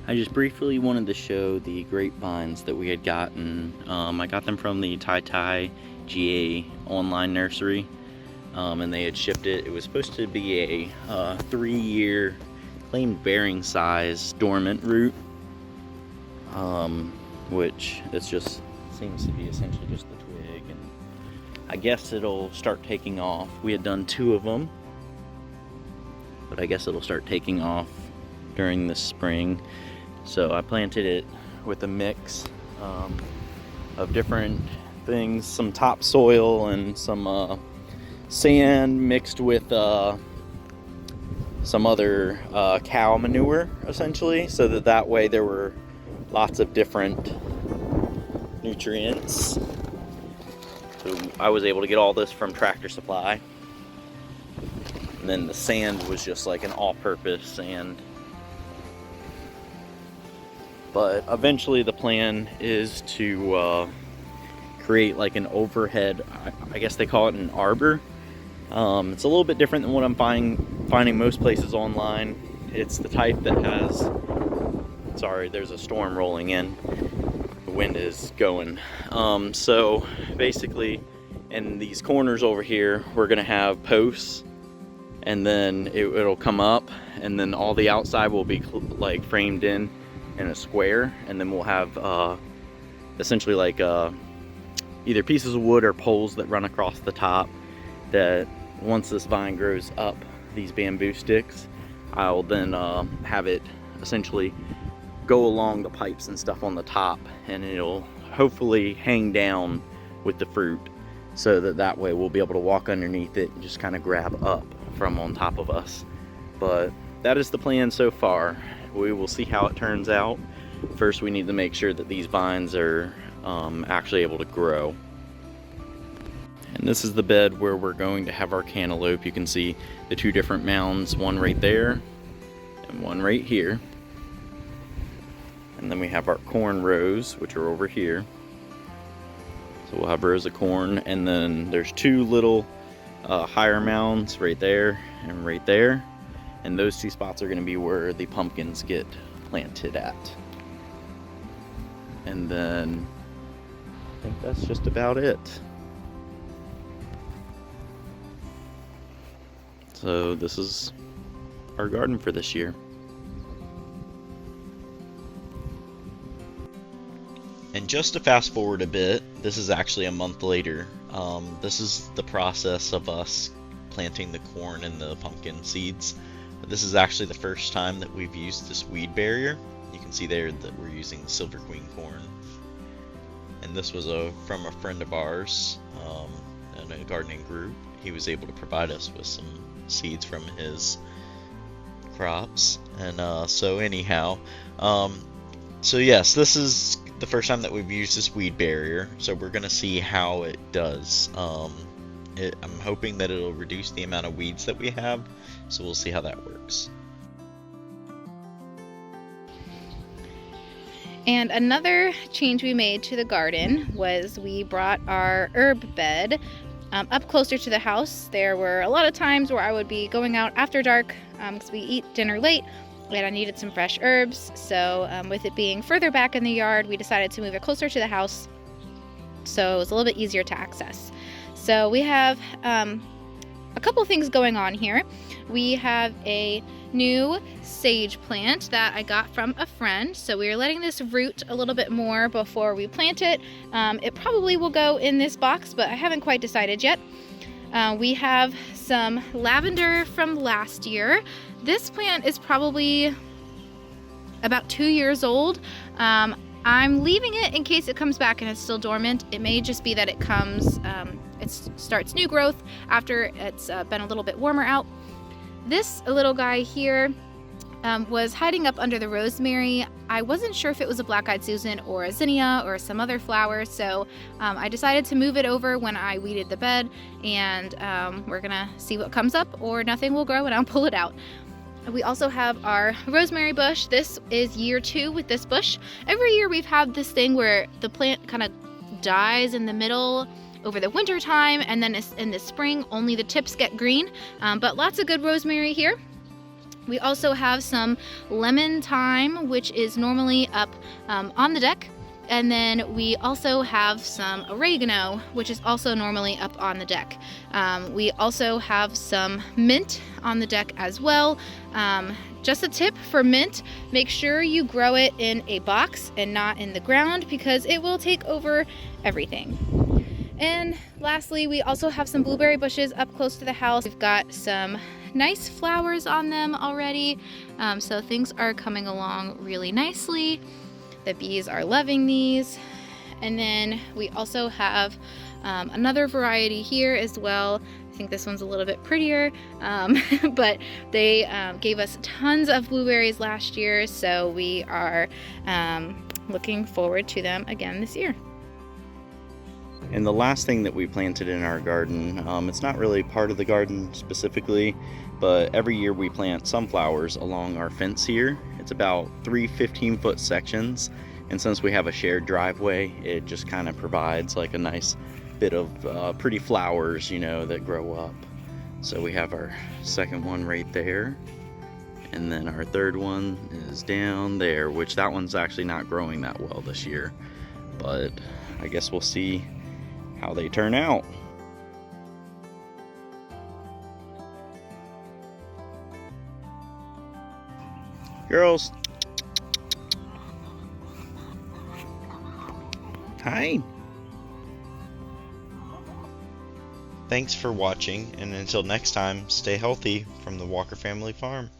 I just briefly wanted to show the grapevines that we had gotten. I got them from the Tai GA online nursery, and they had shipped it. It was supposed to be a 3-year claimed bearing size dormant root, which it's just seems to be essentially just the twig, and I guess it'll start taking off. We had done 2 of them, but I guess it'll start taking off during the spring. So I planted it with a mix of different things, some topsoil and some sand mixed with some other cow manure, essentially, so that way there were lots of different nutrients. So I was able to get all this from Tractor Supply. And then the sand was just like an all-purpose sand. But eventually the plan is to create like an overhead, I guess they call it an arbor. It's a little bit different than what I'm finding most places online. It's the type that has, sorry, there's a storm rolling in. The wind is going. So basically in these corners over here, we're gonna have posts, and then it'll come up, and then all the outside will be like framed in a square, and then we'll have essentially like either pieces of wood or poles that run across the top, that once this vine grows up, these bamboo sticks, I'll then have it essentially go along the pipes and stuff on the top, and it'll hopefully hang down with the fruit, so that way we'll be able to walk underneath it and just kind of grab up from on top of us. But that is the plan so far. We will see how it turns out. First, we need to make sure that these vines are actually able to grow. And this is the bed where we're going to have our cantaloupe. You can see the 2 different mounds, one right there and one right here. And then we have our corn rows, which are over here. So we'll have rows of corn, and then there's 2 little higher mounds right there and right there. And those 2 spots are going to be where the pumpkins get planted at. And then I think that's just about it. So this is our garden for this year. And just to fast forward a bit, this is actually a month later. This is the process of us planting the corn and the pumpkin seeds. This is actually the first time that we've used this weed barrier. You can see there that we're using the Silver Queen corn. And this was from a friend of ours in a gardening group. He was able to provide us with some seeds from his crops. And so anyhow, so yes, this is the first time that we've used this weed barrier. So we're going to see how it does. I'm hoping that it'll reduce the amount of weeds that we have, so we'll see how that works. And another change we made to the garden was we brought our herb bed up closer to the house. There were a lot of times where I would be going out after dark because we eat dinner late, and I needed some fresh herbs. So with it being further back in the yard, we decided to move it closer to the house, so it was a little bit easier to access. So we have a couple things going on here. We have a new sage plant that I got from a friend. So we are letting this root a little bit more before we plant it. It probably will go in this box, but I haven't quite decided yet. We have some lavender from last year. This plant is probably about 2 years old. I'm leaving it in case it comes back and it's still dormant. It may just be that it comes, it starts new growth after it's been a little bit warmer out. This little guy here was hiding up under the rosemary. I wasn't sure if it was a black-eyed Susan or a zinnia or some other flower, so I decided to move it over when I weeded the bed, and we're gonna see what comes up, or nothing will grow and I'll pull it out. We also have our rosemary bush. This is year 2 with this bush. Every year we've had this thing where the plant kind of dies in the middle over the winter time, and then in the spring only the tips get green, but lots of good rosemary here. We also have some lemon thyme, which is normally up on the deck. And then we also have some oregano, which is also normally up on the deck. We also have some mint on the deck as well. Just a tip for mint, make sure you grow it in a box and not in the ground because it will take over everything. And lastly, we also have some blueberry bushes up close to the house. We've got some nice flowers on them already, so things are coming along really nicely. The bees are loving these. And then we also have another variety here as well. I think this one's a little bit prettier, but they gave us tons of blueberries last year, so we are looking forward to them again this year. And the last thing that we planted in our garden, it's not really part of the garden specifically, but every year we plant sunflowers along our fence here. It's about 3 15-foot sections, and since we have a shared driveway, it just kind of provides like a nice bit of pretty flowers, you know, that grow up. So we have our second one right there, and then our third one is down there, which that one's actually not growing that well this year, but I guess we'll see how they turn out. Girls. Hi. Thanks for watching, and until next time, stay healthy from the Walker Family Farm.